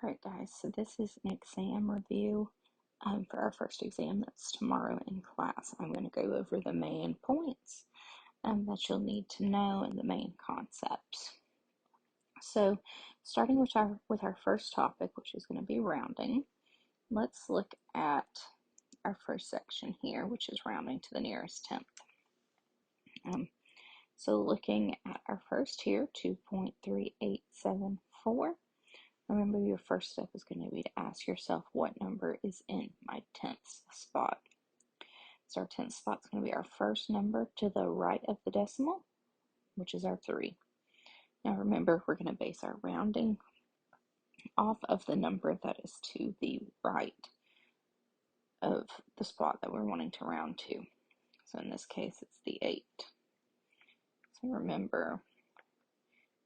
Alright guys, so this is an exam review for our first exam that's tomorrow in class. I'm going to go over the main points that you'll need to know and the main concepts. So starting with our first topic, which is going to be rounding, let's look at our first section here, which is rounding to the nearest tenth. So looking at our first here, 2.3874. Remember, your first step is going to be to ask yourself what number is in my tenths spot. So our tenth spot is going to be our first number to the right of the decimal, which is our 3. Now remember, we're going to base our rounding off of the number that is to the right of the spot that we're wanting to round to. So in this case, it's the 8. So remember,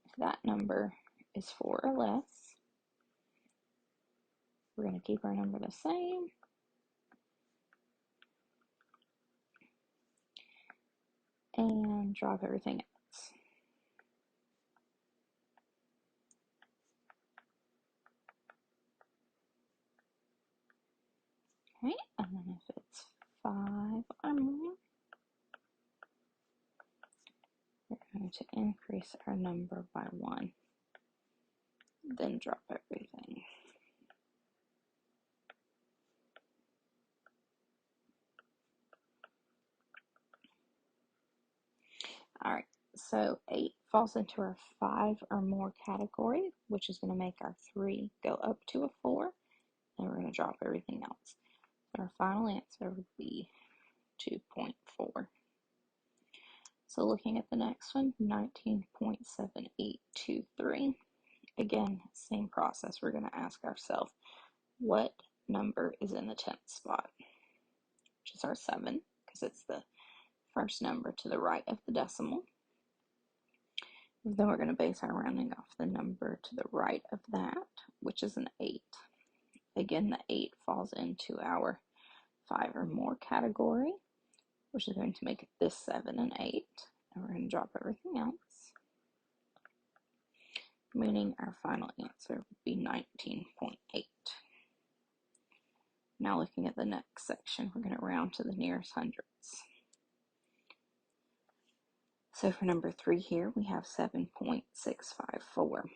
if that number is 4 or less, we're going to keep our number the same. And drop everything else. Okay, and then if it's 5 or more, we're going to increase our number by 1. Then drop everything. Alright, so 8 falls into our 5 or more category, which is going to make our 3 go up to a 4, and we're going to drop everything else. So our final answer would be 2.4. So looking at the next one, 19.7823. Again, same process. We're going to ask ourselves, what number is in the tenth spot? Which is our 7, because it's the first number to the right of the decimal. Then we're going to base our rounding off the number to the right of that, which is an 8. Again, the 8 falls into our 5 or more category, which is going to make this 7 and 8. And we're going to drop everything else, meaning our final answer would be 19.8. Now looking at the next section, we're going to round to the nearest hundredths. So for number 3 here, we have 7.654.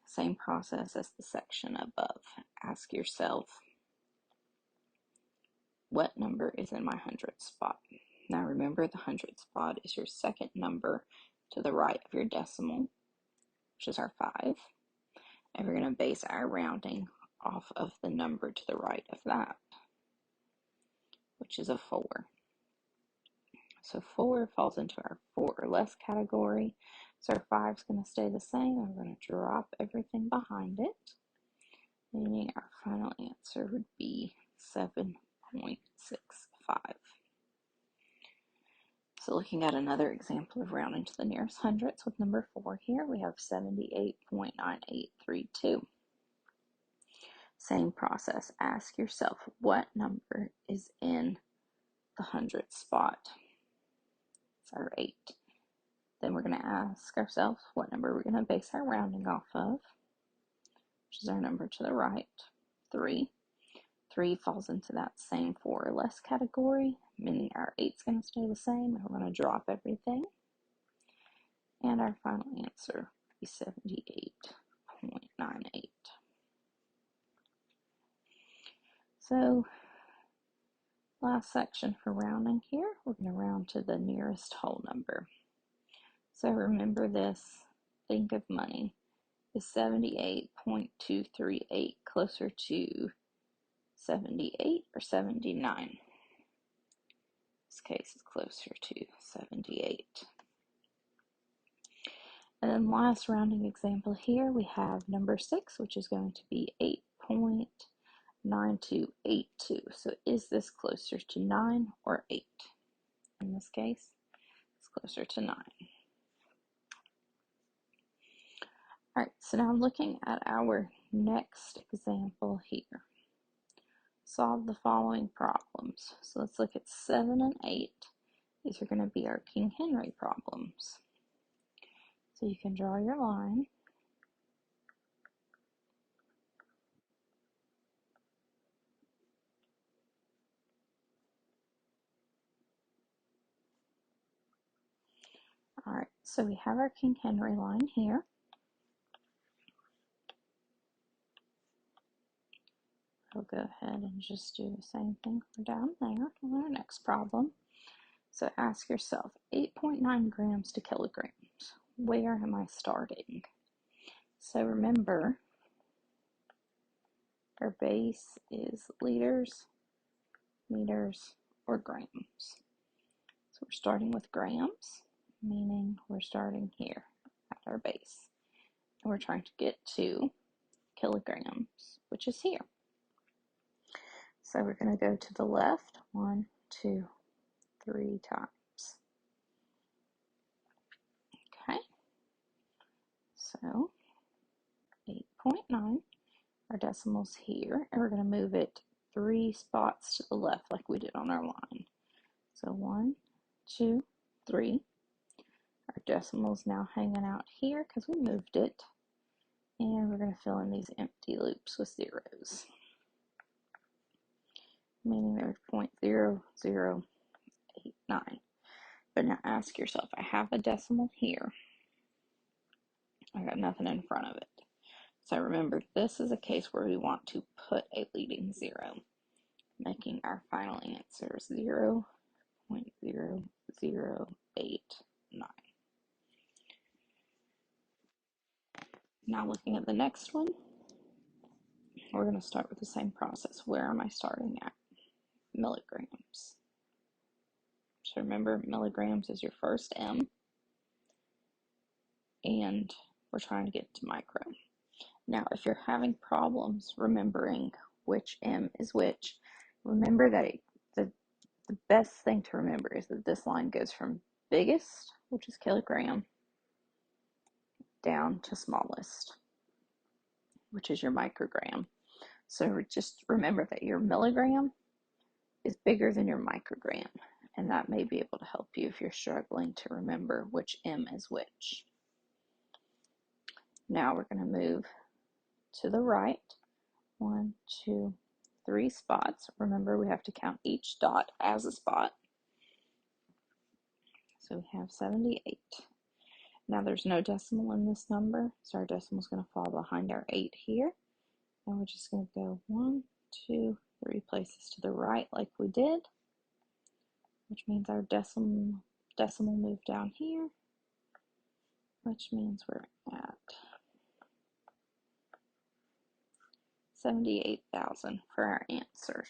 Same process as the section above. Ask yourself, what number is in my hundredth spot? Now remember, the hundredth spot is your second number to the right of your decimal, which is our 5. And we're going to base our rounding off of the number to the right of that, which is a 4. So 4 falls into our 4 or less category. So our 5 is going to stay the same. I'm going to drop everything behind it, meaning our final answer would be 7.65. So looking at another example of rounding to the nearest hundredths with number 4 here, we have 78.9832. Same process. Ask yourself, what number is in the hundredth spot? It's our 8. Then we're going to ask ourselves what number we're going to base our rounding off of, which is our number to the right, 3. 3 falls into that same 4 or less category, meaning our 8 is going to stay the same, and we're going to drop everything. And our final answer would be 78.98. So, last section for rounding here, we're going to round to the nearest whole number. So remember this, think of money. Is 78.238 closer to 78 or 79? This case is closer to 78. And then last rounding example here, we have number 6, which is going to be 8.9282. So is this closer to 9 or 8? In this case, it's closer to 9. All right, so now looking at our next example here. Solve the following problems. So let's look at 7 and 8. These are going to be our King Henry problems. So you can draw your line. All right, so we have our King Henry line here. We'll go ahead and just do the same thing for down there on our next problem. So ask yourself, 8.9 grams to kilograms. Where am I starting? So remember, our base is liters, meters, or grams. So we're starting with grams, meaning we're starting here at our base. And we're trying to get to kilograms, which is here. So we're going to go to the left 1, 2, 3 times. Okay, so 8.9, our decimal's here, and we're going to move it 3 spots to the left like we did on our line. So 1, 2, 3. Our decimal's now hanging out here because we moved it, and we're going to fill in these empty loops with zeros, meaning there's 0.0089. But now ask yourself, I have a decimal here. I got nothing in front of it. So remember, this is a case where we want to put a leading zero, making our final answer 0.0089. Now looking at the next one, we're going to start with the same process. Where am I starting at? Milligrams. So remember, milligrams is your first M, and we're trying to get to micro. Now, if you're having problems remembering which M is which, remember that the best thing to remember is that this line goes from biggest, which is kilogram, down to smallest, which is your microgram. So just remember that your milligram is bigger than your microgram, and that may be able to help you if you're struggling to remember which M is which. Now we're going to move to the right 1, 2, 3 spots. Remember, we have to count each dot as a spot. So we have 78. Now there's no decimal in this number, so our decimal is going to fall behind our 8 here. And we're just going to go 1, 2, 3 places to the right like we did, which means our decimal moved down here, which means we're at 78,000 for our answer.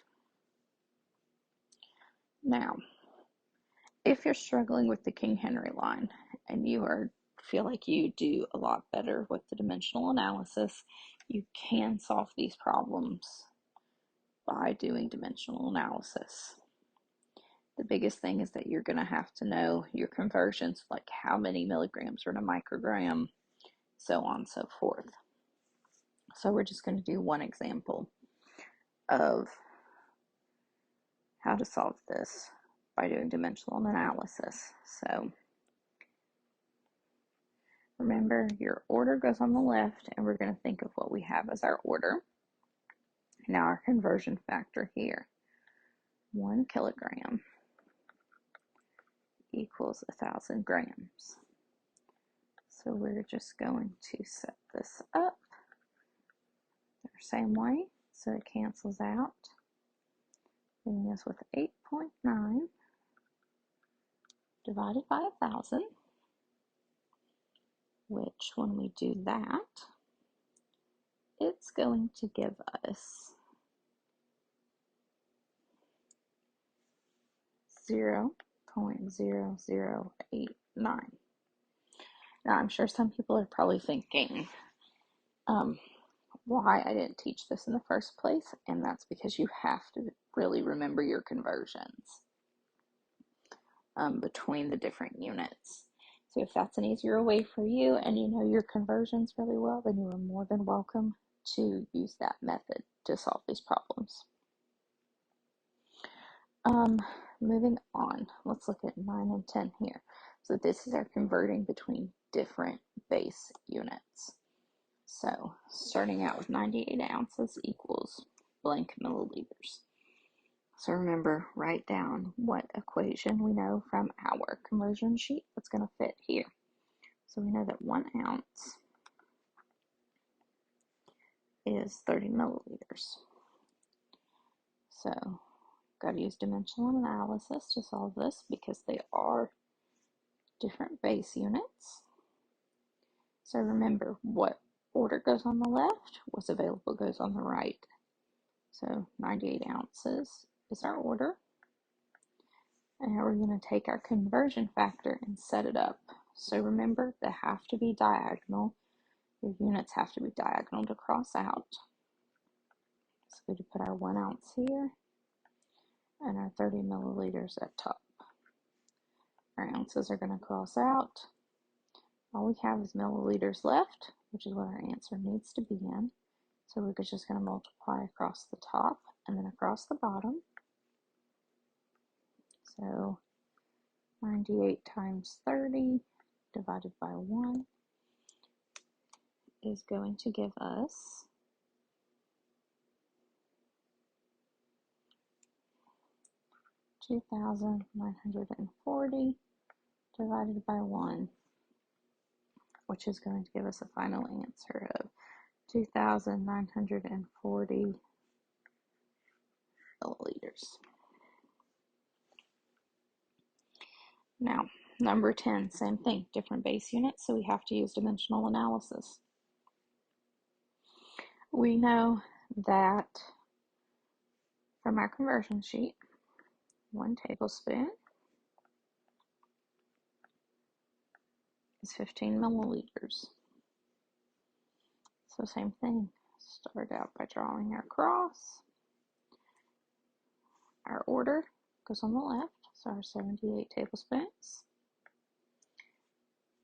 Now, if you're struggling with the King Henry line and you feel like you do a lot better with the dimensional analysis, you can solve these problems by doing dimensional analysis. The biggest thing is that you're going to have to know your conversions, like how many milligrams are in a microgram, so on and so forth. So we're just going to do one example of how to solve this by doing dimensional analysis. So remember, your order goes on the left, and we're going to think of what we have as our order. Now our conversion factor here, 1 kilogram equals 1,000 grams. So we're just going to set this up the same way, so it cancels out, leaving us with 8.9 divided by 1,000, which when we do that, it's going to give us 0.0089. Now, I'm sure some people are probably thinking, why I didn't teach this in the first place, and that's because you have to really remember your conversions between the different units. So if that's an easier way for you and you know your conversions really well, then you are more than welcome to use that method to solve these problems. Moving on, let's look at 9 and 10 here. So this is our converting between different base units. So starting out with 98 ounces equals blank milliliters. So remember, write down what equation we know from our conversion sheet that's going to fit here. So we know that 1 ounce is 30 milliliters. So got to use dimensional analysis to solve this because they are different base units. So remember, what order goes on the left, what's available goes on the right. So 98 ounces is our order. And now we're going to take our conversion factor and set it up. So remember, they have to be diagonal. Your units have to be diagonal to cross out. So we put our 1 ounce here and our 30 milliliters at top. Our ounces are going to cross out. All we have is milliliters left, which is what our answer needs to be in. So we're just going to multiply across the top and then across the bottom. So 98 times 30 divided by 1 is going to give us 2,940 divided by 1, which is going to give us a final answer of 2,940 milliliters. Now, number 10, same thing, different base units, so we have to use dimensional analysis. We know that from our conversion sheet, 1 tablespoon is 15 milliliters. So same thing, start out by drawing our cross. Our order goes on the left, so our 78 tablespoons.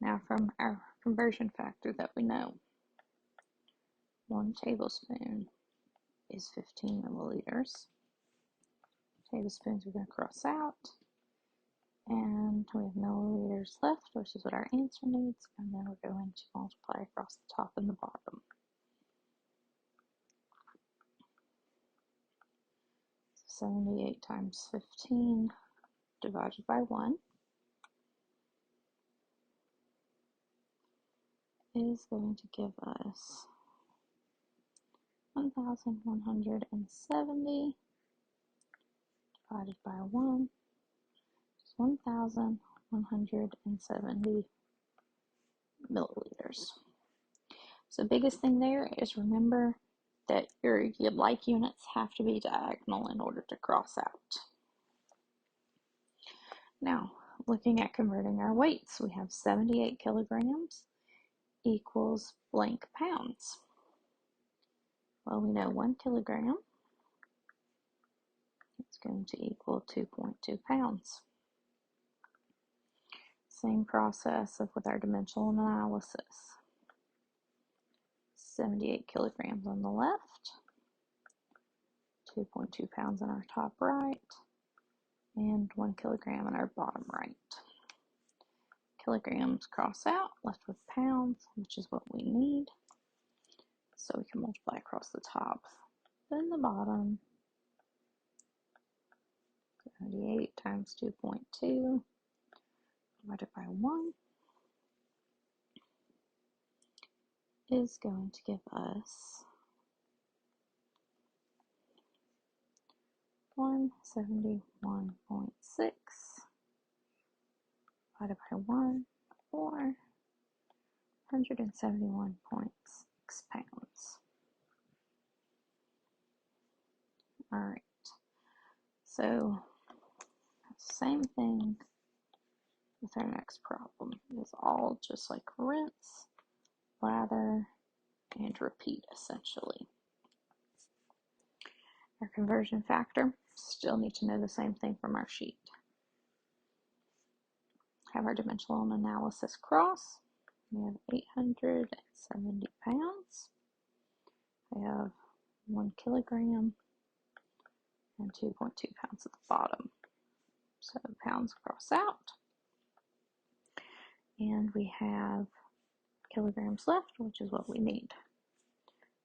Now from our conversion factor that we know, 1 tablespoon is 15 milliliters. Tablespoons we're going to cross out, and we have milliliters left, which is what our answer needs, and then we're going to multiply across the top and the bottom. So 78 times 15 divided by 1 is going to give us 1,170 divided by 1 is 1,170 milliliters. So the biggest thing there is remember that your like units have to be diagonal in order to cross out. Now, looking at converting our weights, we have 78 kilograms equals blank pounds. Well, we know 1 kilogram is going to equal 2.2 pounds. Same process with our dimensional analysis. 78 kilograms on the left, 2.2 pounds in our top right, and 1 kilogram in our bottom right. Kilograms cross out, left with pounds, which is what we need. So we can multiply across the top, then the bottom. 78 times 2.2 divided by 1 is going to give us 171.6 divided by 1, or 171.6 pounds. Alright, so same thing with our next problem. It's all just like rinse, lather, and repeat essentially. Our conversion factor, still need to know the same thing from our sheet. Have our dimensional analysis cross. We have 870 pounds. We have 1 kilogram and 2.2 pounds at the bottom. So pounds cross out. And we have kilograms left, which is what we need.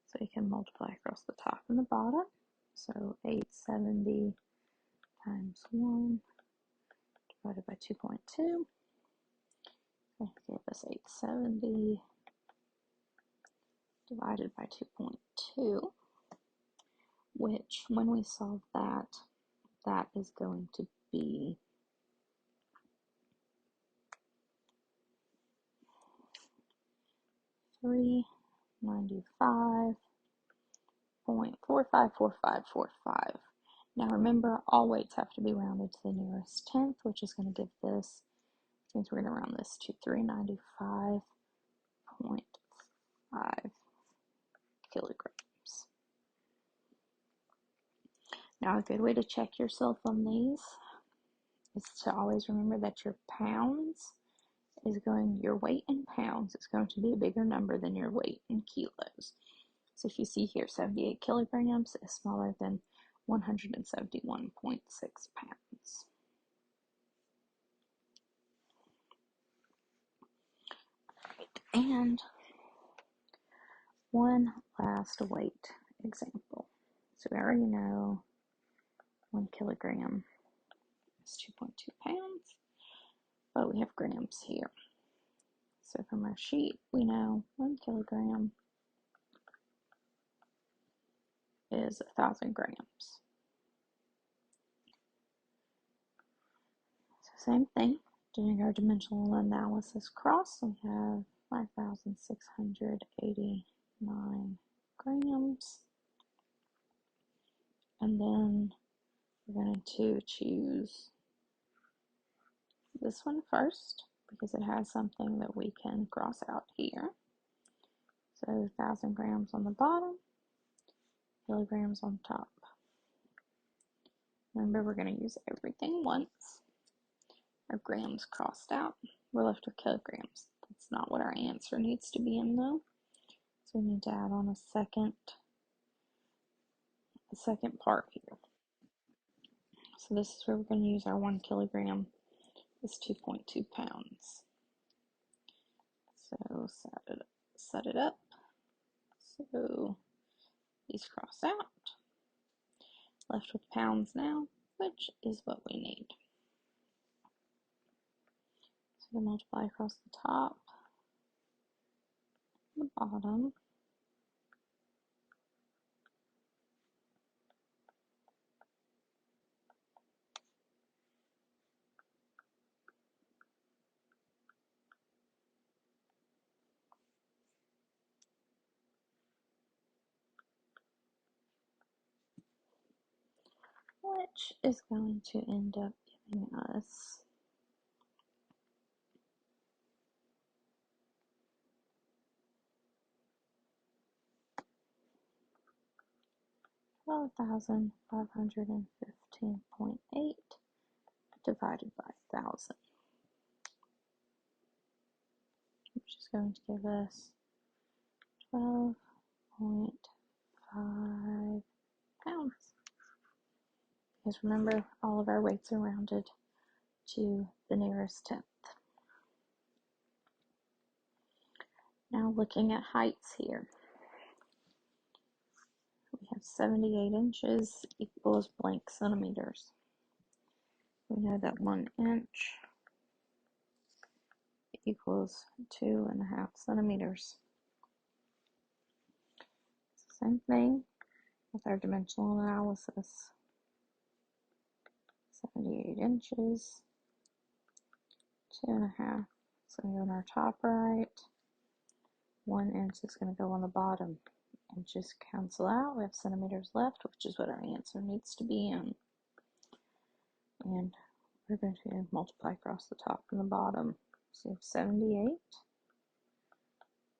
So you can multiply across the top and the bottom. So 870 times 1 divided by 2.2. That gave us 870 divided by 2.2, which when we solve that, that is going to be 395.454545. Now remember, all weights have to be rounded to the nearest tenth, which is going to give this, which means we're going to round this to 395.5 kilograms. Now, a good way to check yourself on these is to always remember that your pounds your weight in pounds is going to be a bigger number than your weight in kilos. So if you see here, 78 kilograms is smaller than 171.6 pounds. And one last weight example. So we already know 1 kilogram is 2.2 pounds, but we have grams here. So from our sheet, we know 1 kilogram is 1,000 grams. So same thing, doing our dimensional analysis cross, we have 5,689 grams. And then we're going to choose this one first because it has something that we can cross out here. So 1,000 grams on the bottom, kilograms on top. Remember, we're going to use everything once. Our grams crossed out. We're left with kilograms. That's not what our answer needs to be in though. So we need to add on a second part here. So this is where we're going to use our 1 kilogram is 2.2 pounds. So set it up. So these cross out. Left with pounds now, which is what we need. So we multiply across the top, the bottom. Which is going to end up giving us 12,515.8 divided by 1,000, which is going to give us 12.5 pounds. Because remember, all of our weights are rounded to the nearest tenth. Now looking at heights here. We have 78 inches equals blank centimeters. We know that 1 inch equals 2.5 centimeters. Same thing with our dimensional analysis. 78 inches, 2.5. It's going to go on our top right. 1 inch is going to go on the bottom. Inches cancel out. We have centimeters left, which is what our answer needs to be in. And we're going to multiply across the top and the bottom. So you have 78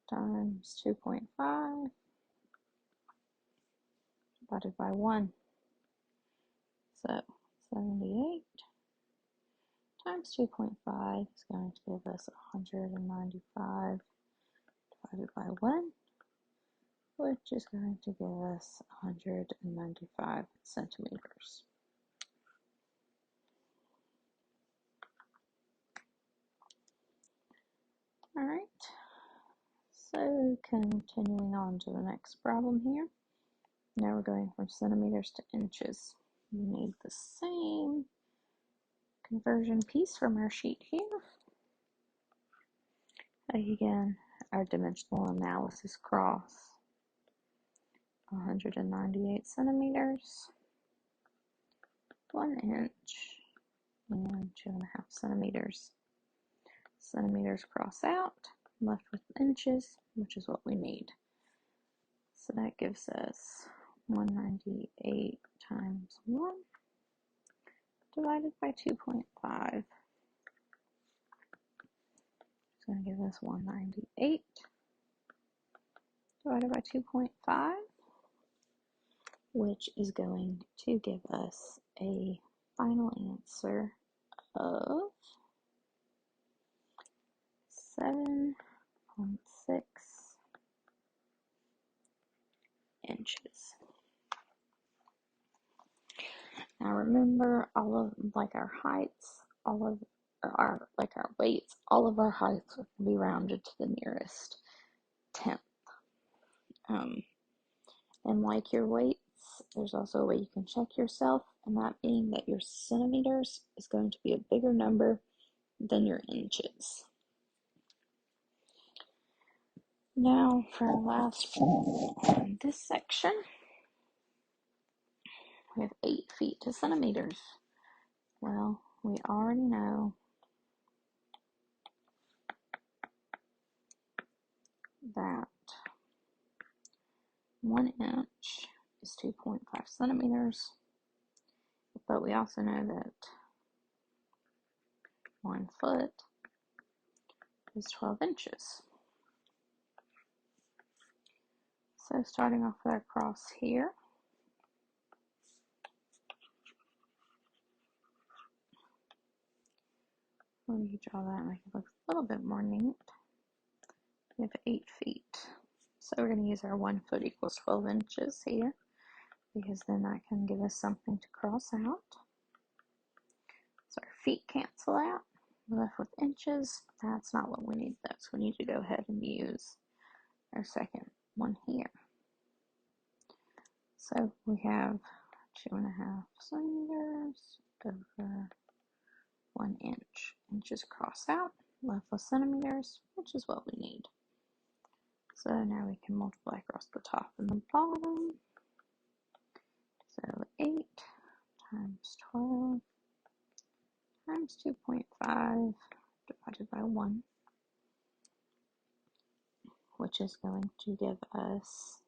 times 2.5 divided by 1. So 78 times 2.5 is going to give us 195 divided by 1, which is going to give us 195 centimeters. All right, so continuing on to the next problem here. Now we're going from centimeters to inches. We need the same conversion piece from our sheet here. Again, our dimensional analysis cross, 198 centimeters, 1 inch, and 2.5 centimeters. Centimeters cross out, left with inches, which is what we need. So that gives us 198 times 1 divided by 2.5. It's going to give us 198 divided by 2.5, which is going to give us a final answer of 7.6 inches. Now remember, all of our heights, all of our weights, all of our heights will be rounded to the nearest tenth. And like your weights, there's also a way you can check yourself, and that being that your centimeters is going to be a bigger number than your inches. Now for our last one in this section, we have 8 feet to centimeters. Well, we already know that 1 inch is 2.5 centimeters, but we also know that 1 foot is 12 inches. So starting off with our cross here, we'll redraw that and make it look a little bit more neat. We have 8 feet. So we're going to use our 1 foot equals 12 inches here, because then that can give us something to cross out. So our feet cancel out. We're left with inches. That's not what we need though, so we need to go ahead and use our second one here. So we have 2.5 centimeters over 1 inch. Inches cross out, left with centimeters, which is what we need. So now we can multiply across the top and the bottom. So 8 times 12 times 2.5 divided by 1, which is going to give us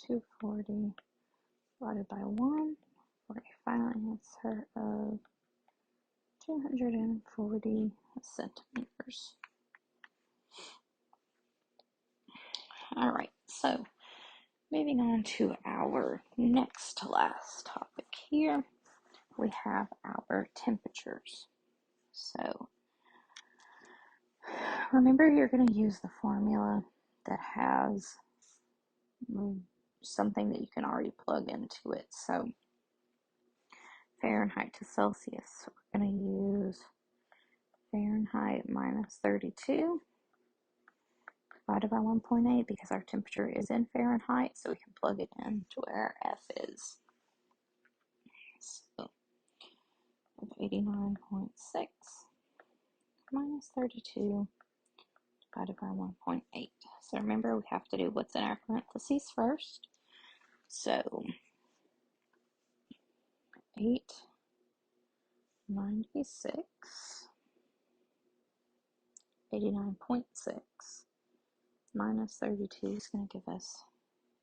240 divided by 1 for a final answer of 240 centimeters. All right, so moving on to our next to last topic here, we have our temperatures. So remember, you're going to use the formula that has something that you can already plug into it. So Fahrenheit to Celsius, we're going to use Fahrenheit minus 32 divided by 1.8 because our temperature is in Fahrenheit, so we can plug it in to where our F is. So 89.6 minus 32 divided by 1.8. So remember, we have to do what's in our parentheses first. So 896, 89.6 minus 32 is going to give us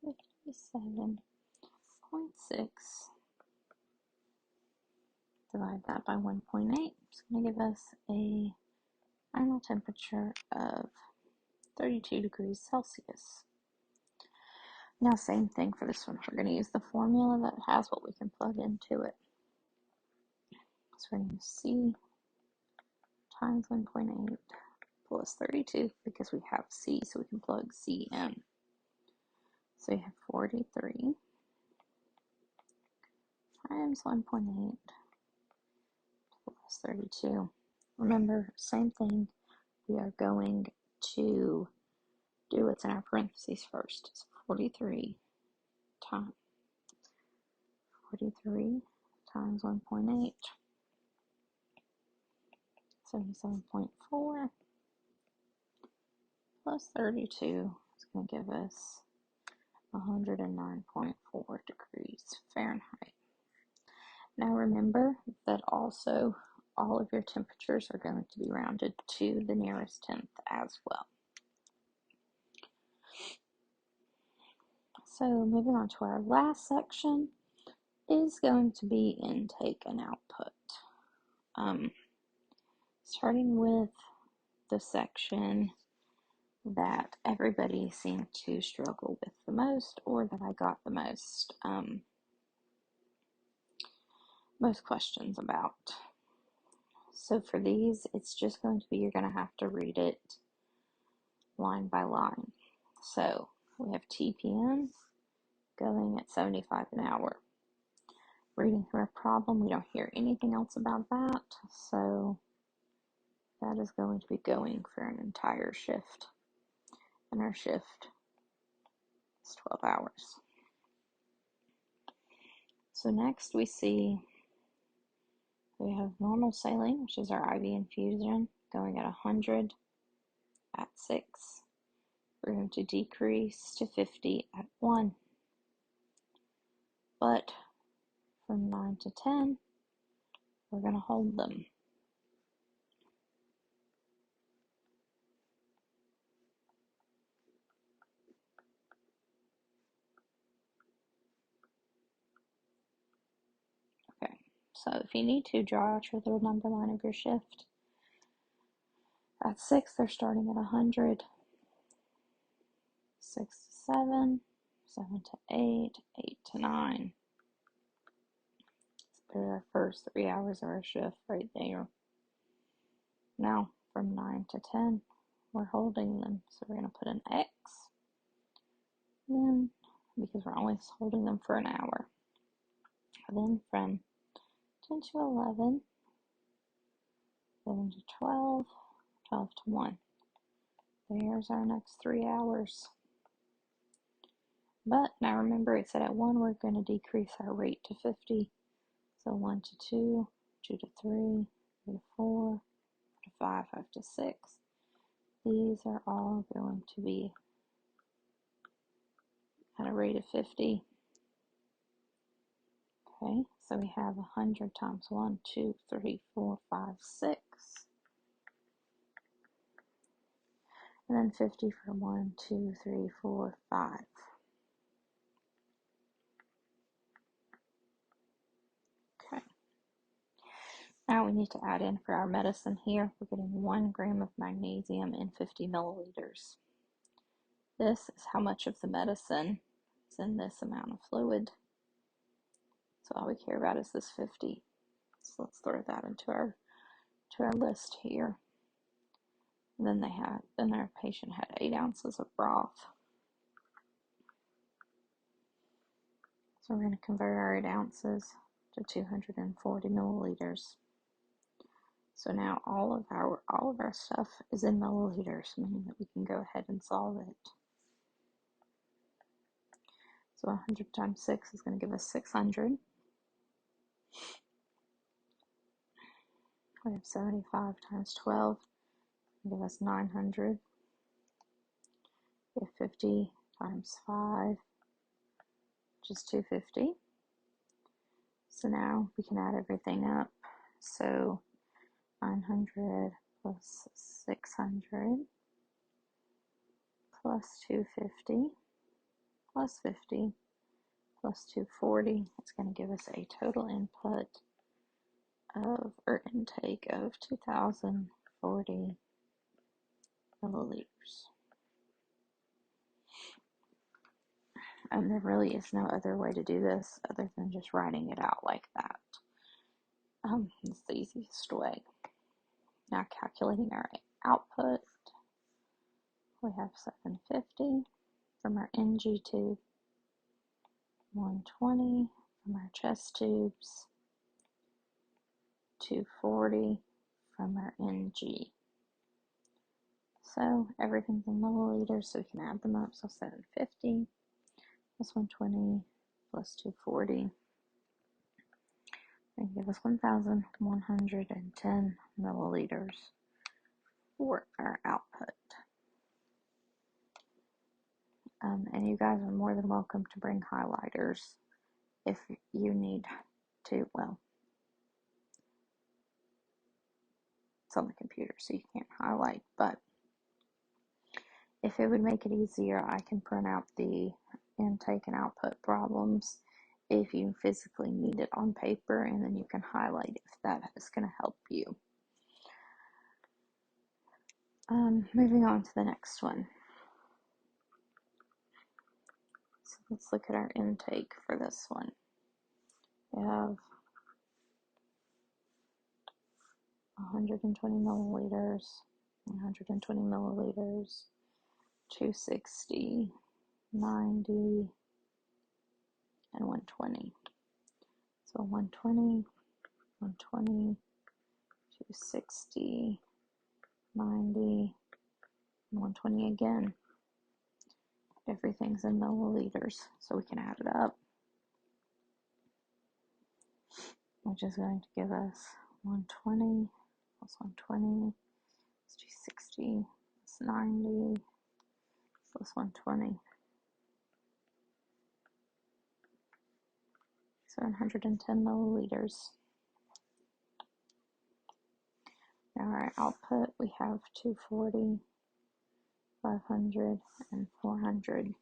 57.6. Divide that by 1.8. It's going to give us a final temperature of 32 degrees Celsius. Now, same thing for this one. We're going to use the formula that has what we can plug into it. So we're going to use C times 1.8 plus 32 because we have C, so we can plug C in. So you have 43 times 1.8 plus 32. Remember, same thing. We are going to do what's in our parentheses first. So 43 times 1.8, 77.4 plus 32 is going to give us 109.4 degrees Fahrenheit. Now remember that also all of your temperatures are going to be rounded to the nearest tenth as well. So moving on to our last section is going to be intake and output. Starting with the section that everybody seemed to struggle with the most, or that I got the most questions about. So for these, it's just going to be, you're going to have to read it line by line. So we have TPM going at 75 an hour. Reading through a problem, we don't hear anything else about that, so that is going to be going for an entire shift. And our shift is 12 hours. So next we see we have normal saline, which is our IV infusion, going at 100 at 6. We're going to decrease to 50 at 1. But from 9 to 10, we're going to hold them. Okay, so if you need to, draw out your little number line of your shift. At 6, they're starting at 100. 6 to 7, 7 to 8, 8 to 9. So there's our first 3 hours of our shift right there. Now, from 9 to 10, we're holding them. So we're going to put an X. Then, because we're only holding them for an hour. Then from 10 to 11, 11 to 12, 12 to 1. There's our next 3 hours. But now remember, it said at 1 we're going to decrease our rate to 50. So 1 to 2, 2 to 3, 3 to 4, 4 to 5, 5 to 6. These are all going to be at a rate of 50. Okay, so we have 100 times 1, 2, 3, 4, 5, 6. And then 50 for 1, 2, 3, 4, 5. Okay. Now we need to add in for our medicine here. We're getting 1 gram of magnesium in 50 milliliters. This is how much of the medicine is in this amount of fluid. So all we care about is this 50. So let's throw that into our list here. And then our patient had 8 ounces of broth. So we're going to convert our 8 ounces to 240 milliliters. So now all of our stuff is in milliliters, meaning that we can go ahead and solve it. So 100 times 6 is going to give us 600. We have 75 times 12, give us 900. We have 50 times 5, which is 250. So now we can add everything up. So 900 plus 600 plus 250 plus 50 plus 240. It's going to give us a total input or intake of 2,040 milliliters. And there really is no other way to do this other than just writing it out like that. It's the easiest way. Now calculating our output, we have 750 from our NG tube, 120 from our chest tubes, 240 from our NG. So everything's in milliliters, so we can add them up. So 750 plus 120 plus 240 and give us 1,110 milliliters for our output. And you guys are more than welcome to bring highlighters if you need to. Well, it's on the computer, so you can't highlight, but if it would make it easier, I can print out the intake and output problems if you physically need it on paper, and then you can highlight if that is going to help you. Moving on to the next one. So let's look at our intake for this one. We have 120 milliliters, 120 milliliters, 260, 90, and 120. So 120, 120, 260, 90, and 120 again. Everything's in milliliters, so we can add it up, which is going to give us 120 plus 120 plus 260 plus 90 plus 120. 710 milliliters. Now our output, we have 240, 500, and 400.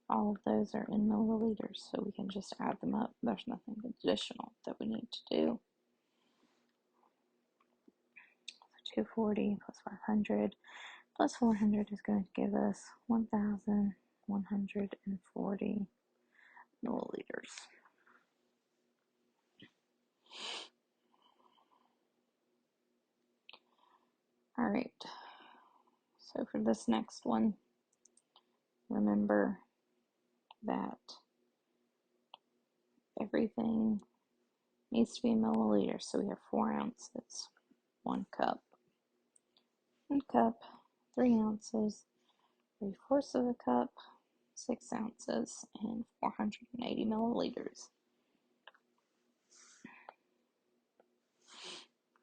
All of those are in milliliters, so we can just add them up. There's nothing additional that we need to do. 240 plus 500 plus 400 is going to give us 1,140 milliliters. All right, so for this next one, remember that everything needs to be in milliliters. So we have 4 ounces, 1 cup, 1 cup, 3 ounces, 3/4 of a cup, 6 ounces, and 480 milliliters.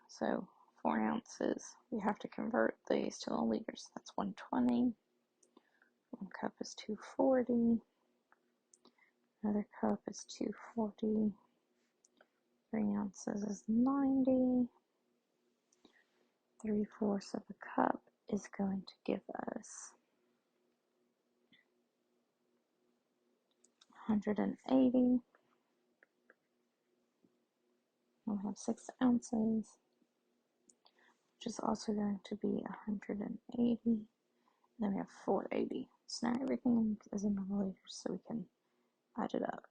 So 4 ounces, we have to convert these to liters. That's 120. 1 cup is 240. Another cup is 240. 3 ounces is 90. 3/4 of a cup is going to give us 180. We'll have 6 ounces, which is also going to be 180. And then we have 480. So now everything is in milliliters, so we can add it up.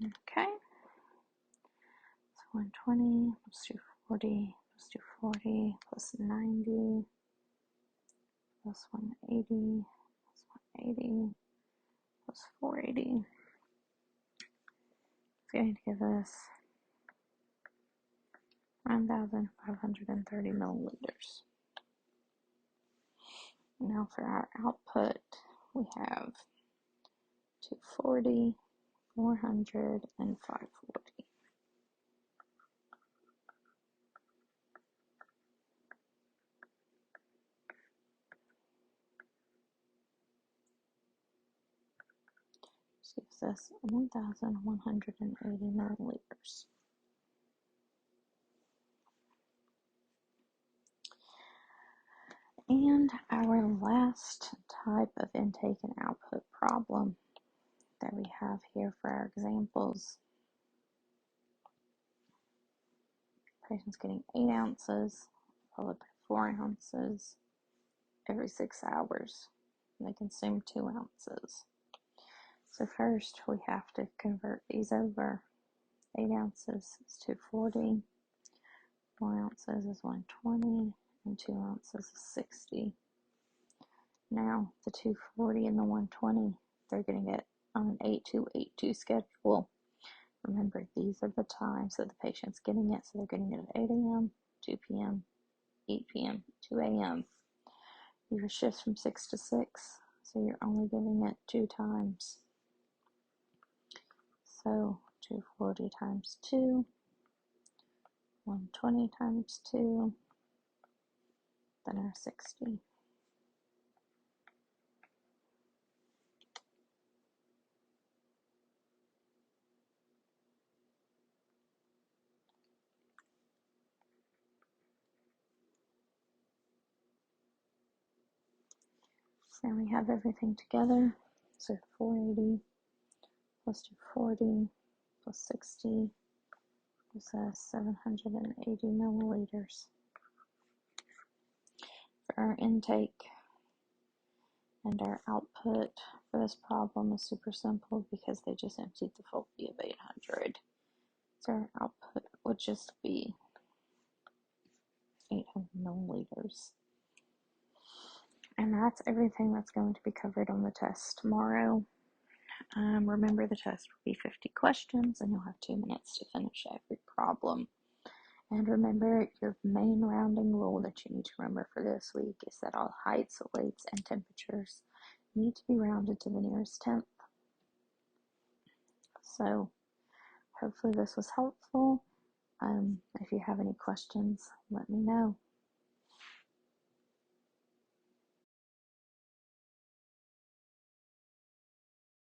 Okay, so 120 plus 240 plus 240 plus 90 plus 180 plus 180 plus 480 is going to give us 1,530 milliliters. Now for our output, we have 240, 400, and 540. This gives us 1,180 milliliters. And our last type of intake and output problem that we have here for our examples. The patient's getting 8 ounces, followed by 4 ounces every 6 hours. And they consume 2 ounces. So first we have to convert these over. 8 ounces is 240, 4 ounces is 120, and 2 ounces is 60. Now, the 240 and the 120, they're getting it on an 8282 schedule. Remember, these are the times that the patient's getting it, so they're getting it at 8 a.m., 2 p.m., 8 p.m., 2 a.m. Your shift's from 6 to 6, so you're only giving it 2 times. So 240 times 2, 120 times 2, then our 60. So now we have everything together. So 480 plus 240 plus 60 is 780 milliliters. For our intake and our output for this problem is super simple because they just emptied the Foley of 800. So our output would just be 800 milliliters. And that's everything that's going to be covered on the test tomorrow. Remember, the test will be 50 questions, and you'll have 2 minutes to finish every problem. And remember, your main rounding rule that you need to remember for this week is that all heights, weights, and temperatures need to be rounded to the nearest tenth. So, hopefully this was helpful. If you have any questions, let me know.